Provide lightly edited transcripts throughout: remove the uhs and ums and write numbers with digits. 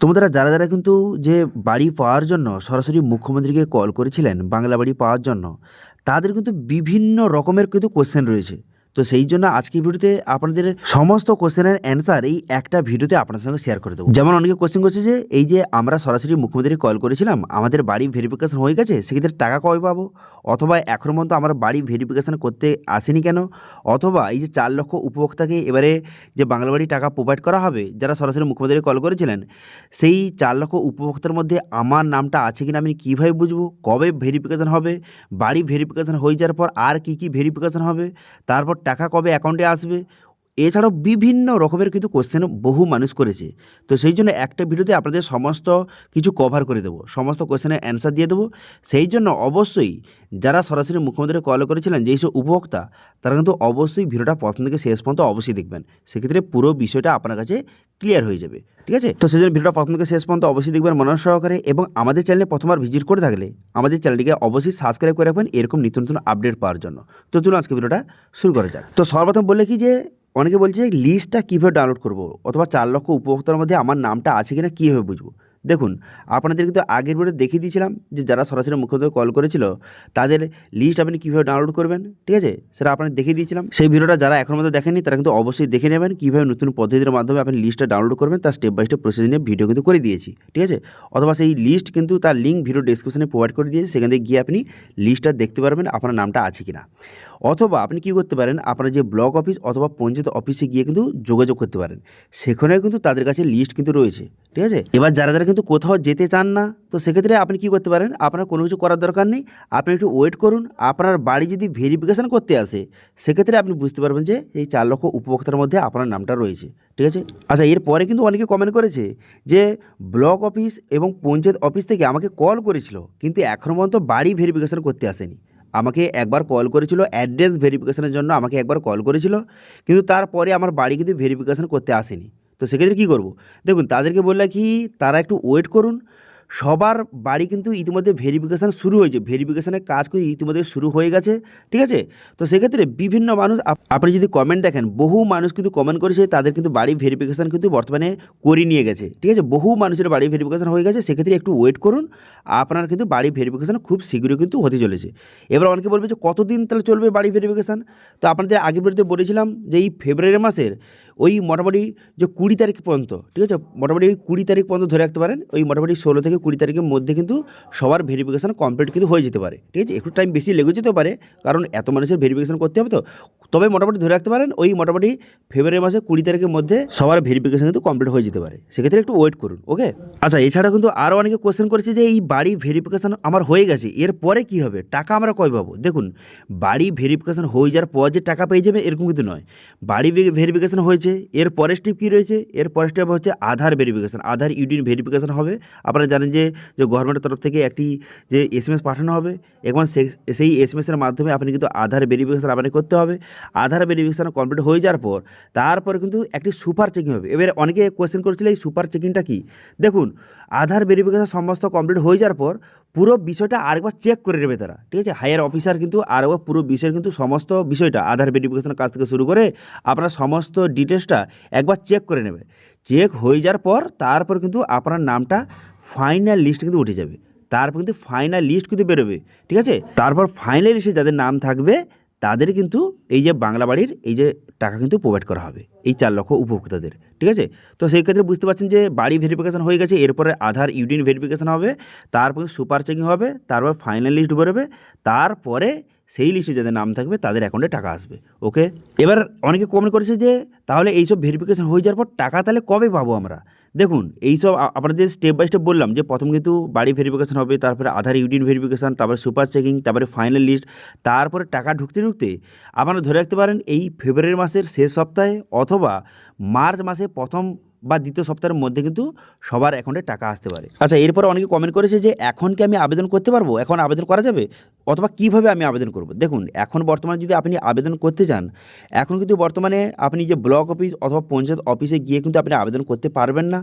তোমরা যারা কিন্তু যে বাড়ি পাওয়ার জন্য সরাসরি মুখ্যমন্ত্রীকে কল করেছিলেন বাংলা বাড়ি পাওয়ার জন্য, তাদের কিন্তু বিভিন্ন রকমের কিন্তু কোয়েশ্চেন রয়েছে। তো সেই জন্য আজকের ভিডিওতে আপনাদের সমস্ত কোয়েশ্চেনের অ্যান্সার এই একটা ভিডিওতে আপনার সঙ্গে শেয়ার করে দেবো। যেমন অনেকে কোয়েশ্চেন করছে যে এই যে আমরা সরাসরি মুখ্যমন্ত্রীকে কল করেছিলাম, আমাদের বাড়ি ভেরিফিকেশন হয়ে গেছে, সেক্ষেত্রে টাকা কবে পাবো? অথবা এখনও পর্যন্ত আমার বাড়ি ভেরিফিকেশন করতে আসেনি কেন? অথবা এই যে 4 লক্ষ উপভোক্তাকে এবারে যে বাংলা বাড়ি টাকা প্রোভাইড করা হবে, যারা সরাসরি মুখ্যমন্ত্রীকে কল করেছিলেন, সেই 4 লক্ষ উপভোক্তার মধ্যে আমার নামটা আছে কিনা আমি কীভাবে বুঝবো? কবে ভেরিফিকেশন হবে? বাড়ি ভেরিফিকেশন হয়ে যাওয়ার পর আর কী কী ভেরিফিকেশন হবে? তারপর টাকা কবে অ্যাকাউন্টে আসবে? এছাড়াও বিভিন্ন রকমের কিন্তু কোশ্চেন বহু মানুষ করেছে। তো সেই জন্য একটা ভিডিওতে আপনাদের সমস্ত কিছু কভার করে দেবো, সমস্ত কোশ্চেনের অ্যান্সার দিয়ে দেবো। সেই জন্য অবশ্যই যারা সরাসরি মুখ্যমন্ত্রীকে কল করেছিলেন যেইসব উপভোক্তা, তারা কিন্তু অবশ্যই ভিডিওটা প্রথম থেকে শেষ পর্যন্ত অবশ্যই দেখবেন। সেক্ষেত্রে পুরো বিষয়টা আপনার কাছে ক্লিয়ার হয়ে যাবে। ঠিক আছে? তো সেই জন্য ভিডিওটা প্রথম থেকে শেষ পর্যন্ত অবশ্যই দেখবেন মনোযোগ সহকারে, এবং আমাদের চ্যানেলে প্রথমবার ভিজিট করে থাকলে আমাদের চ্যানেলটিকে অবশ্যই সাবস্ক্রাইব করে রাখবেন এরকম নিত্য নতুন আপডেট পাওয়ার জন্য। তো চলুন আজকে ভিডিওটা শুরু করা যাক। তো সর্বপ্রথম বললে কি যে অনেকে বলছে লিস্টটা কীভাবে ডাউনলোড করব, অথবা 4 লক্ষ উপভোক্তার মধ্যে আমার নামটা আছে কিনা কীভাবে বুঝবো? দেখুন, আপনাদের কিন্তু আগের ভিডিও দেখিয়ে দিয়েছিলাম যে যারা সরাসরি মুখ্যমন্ত্রী কল করেছিল তাদের লিস্ট আপনি কীভাবে ডাউনলোড করবেন। ঠিক আছে, সেটা আপনাদের দেখিয়ে দিয়েছিলাম। সেই ভিডিওটা যারা এখনও মধ্যে দেখেননি তারা কিন্তু অবশ্যই দেখে নেবেন কীভাবে নতুন পদ্ধতির মাধ্যমে আপনি লিস্টটা ডাউনলোড করবেন, তার স্টেপ বাই স্টেপ প্রসেস নিয়ে ভিডিও কিন্তু করে দিয়েছি। ঠিক আছে, অথবা সেই লিস্ট কিন্তু তার লিঙ্ক ভিডিও ডেসক্রিপশনে প্রোভাইড করে দিয়েছি, সেখান থেকে গিয়ে আপনি লিস্টটা দেখতে পারবেন আপনার নামটা আছে কিনা। অথবা আপনি কী করতে পারেন, আপনার যে ব্লক অফিস অথবা পঞ্চায়েত অফিসে গিয়ে কিন্তু যোগাযোগ করতে পারেন, সেখানেও কিন্তু তাদের কাছে লিস্ট কিন্তু রয়েছে। ঠিক আছে, এবার যারা যারা কিন্তু কোথাও যেতে চান না, তো সেক্ষেত্রে আপনি কী করতে পারেন, আপনার কোনো কিছু করার দরকার নেই, আপনি একটু ওয়েট করুন। আপনার বাড়ি যদি ভেরিফিকেশান করতে আসে, সেক্ষেত্রে আপনি বুঝতে পারবেন যে এই 4 লক্ষ উপভোক্তার মধ্যে আপনার নামটা রয়েছে। ঠিক আছে, আচ্ছা, এরপরে কিন্তু অনেকে কমেন্ট করেছে যে ব্লক অফিস এবং পঞ্চায়েত অফিস থেকে আমাকে কল করেছিল, কিন্তু এখনও পর্যন্ত বাড়ি ভেরিফিকেশান করতে আসেনি। আমাকে একবার কল করেছিল অ্যাড্রেস ভেরিফিকেশনের জন্য, আমাকে একবার কল করেছিল, কিন্তু তারপরে আমার বাড়ি কিন্তু ভেরিফিকেশন করতে আসেনি। তো সেক্ষেত্রে কী করব? দেখুন, তাদেরকে বললে কি তারা একটু ওয়েট করুন। সবার বাড়ি কিন্তু ইতিমধ্যে ভেরিফিকেশান শুরু হয়েছে, ভেরিফিকেশানের কাজ কিন্তু ইতিমধ্যে শুরু হয়ে গেছে। ঠিক আছে, তো সেক্ষেত্রে বিভিন্ন মানুষ আপনি যদি কমেন্ট দেখেন, বহু মানুষ কিন্তু কমেন্ট করেছে তাদের কিন্তু বাড়ি ভেরিফিকেশান কিন্তু বর্তমানে করে নিয়ে গেছে। ঠিক আছে, বহু মানুষের বাড়ি ভেরিফিকেশান হয়ে গেছে। সেক্ষেত্রে একটু ওয়েট করুন, আপনার কিন্তু বাড়ি ভেরিফিকেশান খুব শীঘ্রই কিন্তু হতে চলেছে। এবার অনেকে বলবে যে কতদিন তাহলে চলবে বাড়ি ভেরিফিকেশান? তো আপনাদের আগের ভিডিওতে বলেছিলাম যে এই ফেব্রুয়ারি মাসের ওই মোটামুটি যে 20 তারিখ পর্যন্ত, ঠিক আছে, মোটামুটি ওই 20 তারিখ পর্যন্ত ধরে রাখতে পারেন, ওই মোটামুটি 16 থেকে 20 তারিখের মধ্যে কিন্তু সবার ভেরিফিকেশান কমপ্লিট কিন্তু হয়ে যেতে পারে। ঠিক আছে, একটু টাইম বেশি লেগে যেতে পারে, কারণ এত মানুষের ভেরিফিকেশান করতে হবে। তো তবে মোটামুটি ধরে রাখতে পারেন ওই মোটামুটি ফেব্রুয়ারি মাসে 20 তারিখের মধ্যে সবার ভেরিফিকেশান কিন্তু কমপ্লিট হয়ে যেতে পারে। সেক্ষেত্রে একটু ওয়েট করুন। ওকে, আচ্ছা, এছাড়া কিন্তু আরও অনেকে কোয়েশ্চেন করেছে যে এই বাড়ি ভেরিফিকেশান আমার হয়ে গেছে, এরপরে কী হবে, টাকা আমরা কবে পাবো? দেখুন, বাড়ি ভেরিফিকেশান হয়ে যাওয়ার পর যে টাকা পেয়ে যাবে এরকম কিন্তু নয়। বাড়ি ভেরিফিকেশান হয়েছে, এর পরের স্টেপ কী রয়েছে? এর পরের স্টেপ হচ্ছে আধার ভেরিফিকেশান, আধার ইউনিট ভেরিফিকেশান হবে। আপনারা জানেন যে গভর্নমেন্টের তরফ থেকে একটি যে SMS পাঠানো হবে, এবং সেই SMS-এর মাধ্যমে আপনি কিন্তু আধার ভেরিফিকেশান আপনাকে করতে হবে। আধার ভেরিফিকেশান কমপ্লিট হয়ে যাওয়ার পর তারপরে কিন্তু একটি সুপার চেকিং হবে। এবার অনেকে কোয়েশ্চেন করেছিল এই সুপার চেকিংটা কী? দেখুন, আধার ভেরিফিকেশান সমস্ত কমপ্লিট হয়ে যাওয়ার পর পুরো বিষয়টা আরেকবার চেক করে নেবে তারা। ঠিক আছে, হায়ার অফিসার কিন্তু আরেকবার পুরো বিষয়ের কিন্তু সমস্ত বিষয়টা আধার ভেরিফিকেশানের কাজ থেকে শুরু করে আপনার সমস্ত ডিটেলসটা একবার চেক করে নেবে। চেক হয়ে যাওয়ার পর তারপর কিন্তু আপনার নামটা ফাইনাল লিস্ট কিন্তু উঠে যাবে। তারপর কিন্তু ফাইনাল লিস্ট কিন্তু বেরোবে। ঠিক আছে, তারপর ফাইনাল লিস্টে যাদের নাম থাকবে তাদের কিন্তু এই যে বাংলা বাড়ির এই যে টাকা কিন্তু প্রোভাইড করা হবে এই 4 লক্ষ উপভোক্তাদের। ঠিক আছে, তো সেই ক্ষেত্রে বুঝতে পারছেন যে বাড়ি ভেরিফিকেশান হয়ে গেছে, এরপরে আধার ইউনিট ভেরিফিকেশান হবে, তারপর সুপার চেকিং হবে, তারপর ফাইনাল লিস্ট বেরোবে, তারপরে সেই লিস্টে যাদের নাম থাকবে তাদের অ্যাকাউন্টে টাকা আসবে। ওকে, এবার অনেকে কমেন্ট করেছে যে তাহলে এইসব ভেরিফিকেশান হয়ে যাওয়ার পর টাকা তাহলে কবে পাবো আমরা? দেখুন, এইসব আপনাদের স্টেপ বাই স্টেপ বললাম যে প্রথম কিন্তু বাড়ি ভেরিফিকেশান হবে, তারপরে আধার ইউনিট ভেরিফিকেশান, তারপরে সুপার চেকিং, তারপরে ফাইনাল লিস্ট, তারপরে টাকা ঢুকতে ঢুকতে আপনারা ধরে রাখতে পারেন এই ফেব্রুয়ারি মাসের শেষ সপ্তাহে অথবা মার্চ মাসে প্রথম বা দ্বিতীয় সপ্তাহের মধ্যে কিন্তু সবার অ্যাকাউন্টে টাকা আসতে পারে। আচ্ছা, এরপরে অনেকে কমেন্ট করেছে যে এখন কি আমি আবেদন করতে পারবো, এখন আবেদন করা যাবে? অথবা কিভাবে আমি আবেদন করব। দেখুন এখন বর্তমানে যদি আপনি আবেদন করতে চান, এখন কিন্তু বর্তমানে আপনি যে ব্লক অফিস অথবা পঞ্চায়েত অফিসে গিয়ে কিন্তু আপনি আবেদন করতে পারবেন না।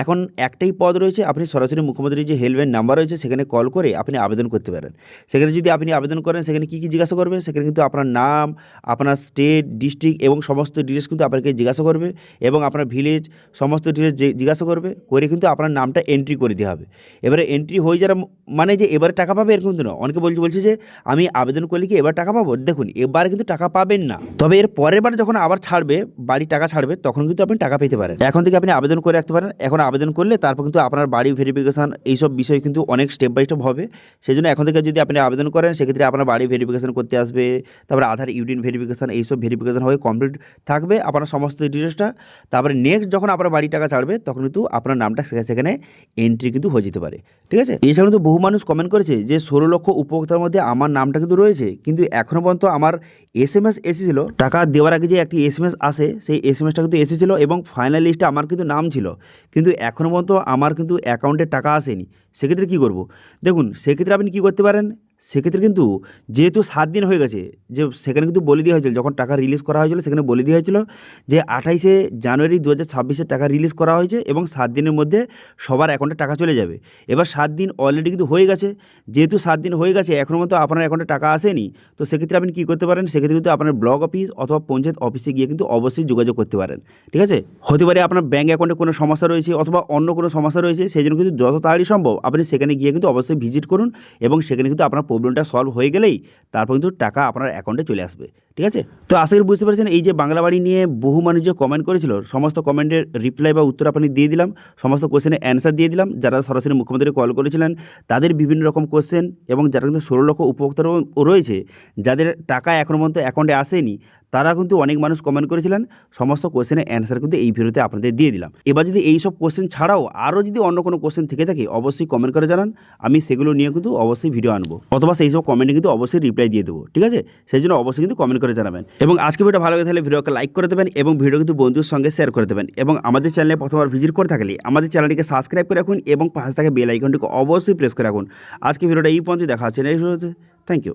এখন একটাই পদ রয়েছে, আপনি সরাসরি মুখ্যমন্ত্রীর যে হেল্পলাইন নাম্বার রয়েছে সেখানে কল করে আপনি আবেদন করতে পারেন। সেখানে যদি আপনি আবেদন করেন সেখানে কী কী জিজ্ঞাসা করবে, সেখানে কিন্তু আপনার নাম, আপনার স্টেট, ডিস্ট্রিক্ট এবং সমস্ত ডিটেলস কিন্তু আপনাকে জিজ্ঞাসা করবে এবং আপনার ভিলেজ সমস্ত ডিটেলস জিজ্ঞাসা করবে, করে কিন্তু আপনার নামটা এন্ট্রি করে দেওয়া হবে। এবারে এন্ট্রি হয়ে যাওয়ার মানে যে এবারে টাকা পাবে এরকম কিন্তু না। অনেকে বলছে যে আমি আবেদন করলে কি এবার টাকা পাবো? দেখুন এবারে কিন্তু টাকা পাবেন না, তবে এর পরের বার যখন আবার ছাড়বে, বাড়ি টাকা ছাড়বে, তখন কিন্তু আপনি টাকা পেতে পারেন। এখন থেকে আপনি আবেদন করে রাখতে পারেন। এখন আবেদন করলে তারপর কিন্তু আপনার বাড়ি ভেরিফিকেশান এইসব বিষয় কিন্তু অনেক স্টেপ বাই স্টেপ হবে। সেই জন্য এখন থেকে যদি আপনি আবেদন করেন সেক্ষেত্রে আপনার বাড়ি ভেরিফিকেশান করতে আসবে, তারপরে আধার ইউনিয়ন ভেরিফিকেশান এইসব ভেরিফিকেশান হয়ে কমপ্লিট থাকবে আপনার সমস্ত ডিটেলসটা। তারপরে নেক্সট যখন আপনার বাড়ি টাকা ছাড়বে তখন কিন্তু আপনার নামটা সেখানে এন্ট্রি কিন্তু হয়ে যেতে পারে। ঠিক আছে, এছাড়া কিন্তু বহু মানুষ কমেন্ট করেছে যে 16 লক্ষ উপভোক্তার মধ্যে আমার নামটা কিন্তু রয়েছে, কিন্তু এখনও পর্যন্ত আমার SMS এসেছিলো, টাকা দেওয়ার আগে যে একটি SMS আসে সেই SMSটা কিন্তু এসেছিলো এবং ফাইনাল লিস্টে আমার কিন্তু নাম ছিল, কিন্তু এখনও পর্যন্ত আমার কিন্তু অ্যাকাউন্টে টাকা আসেনি। সেক্ষেত্রে কী করব? দেখুন সেক্ষেত্রে আপনি কী করতে পারেন, সেক্ষেত্রে কিন্তু যেহেতু 7 দিন হয়ে গেছে, যে সেখানে কিন্তু বলে দেওয়া হয়েছিল যখন টাকা রিলিজ করা হয়েছিল সেখানে বলে দেওয়া হয়েছিল যে 28শে জানুয়ারি 2026 টাকা রিলিজ করা হয়েছে এবং 7 দিনের মধ্যে সবার অ্যাকাউন্টে টাকা চলে যাবে। এবার 7 দিন অলরেডি কিন্তু হয়ে গেছে, যেহেতু 7 দিন হয়ে গেছে এখনও পর্যন্ত আপনার অ্যাকাউন্টে টাকা আসেনি, তো সেক্ষেত্রে আপনি কী করতে পারেন, সেক্ষেত্রে কিন্তু আপনার ব্লক অফিস অথবা পঞ্চায়েত অফিসে গিয়ে কিন্তু অবশ্যই যোগাযোগ করতে পারেন। ঠিক আছে, হতে পারে আপনার ব্যাঙ্ক অ্যাকাউন্টে কোনো সমস্যা রয়েছে অথবা অন্য কোনো সমস্যা রয়েছে, সেই জন্য কিন্তু যত তাড়াতাড়ি সম্ভব আপনি সেখানে গিয়ে কিন্তু অবশ্যই ভিজিট করুন এবং সেখানে কিন্তু আপনার প্রবলেমটা সলভ হয়ে গেলেই তারপর কিন্তু টাকা আপনার অ্যাকাউন্টে চলে আসবে। ঠিক আছে, তো আশা করি বুঝতে পেরেছেন এই যে বাংলা বাড়ি নিয়ে বহু মানুষ যে কমেন্ট করেছিল সমস্ত কমেন্টের রিপ্লাই বা উত্তর আপনি দিয়ে দিলাম, সমস্ত কোশ্চেনের অ্যান্সার দিয়ে দিলাম। যারা সরাসরি মুখ্যমন্ত্রী কল করেছিলেন তাদের বিভিন্ন রকম কোশ্চেন এবং যারা কিন্তু 16 লক্ষ উপভোক্তারও রয়েছে যাদের টাকা এখনও পর্যন্ত অ্যাকাউন্টে আসেনি, তারা কিন্তু অনেক মানুষ কমেন্ট করেছিলেন, সমস্ত কোশ্চেনের অ্যান্সার কিন্তু এই ভিডিওতে আপনাদের দিয়ে দিলাম। এবার যদি এই সব কোশ্চেন ছাড়াও আরও যদি অন্য কোনো কোশ্চেন থেকে থাকে অবশ্যই কমেন্ট করে জানান, আমি সেগুলো নিয়ে কিন্তু অবশ্যই ভিডিও আনবো অথবা সেই সব কমেন্টে কিন্তু অবশ্যই রিপ্লাই দিয়ে দেবো। ঠিক আছে, সেই জন্য অবশ্যই কিন্তু কমেন্ট করে জানাবেন এবং আজকে ভিডিও ভালো লাগে তাহলে ভিডিওকে লাইক করে দেবেন এবং ভিডিও কিন্তু বন্ধুর সঙ্গে শেয়ার করে দেবেন এবং আমাদের চ্যানেলে প্রথমবার ভিজিট করে থাকলে আমাদের চ্যানেলটিকে সাবস্ক্রাইব করে রাখুন এবং পাশে থাকা বেল আইকনটিকে অবশ্যই প্রেস করে রাখুন। আজকে ভিডিওটা এই পর্যন্ত দেখা হচ্ছে নেক্সট ভিডিওতে। Thank you.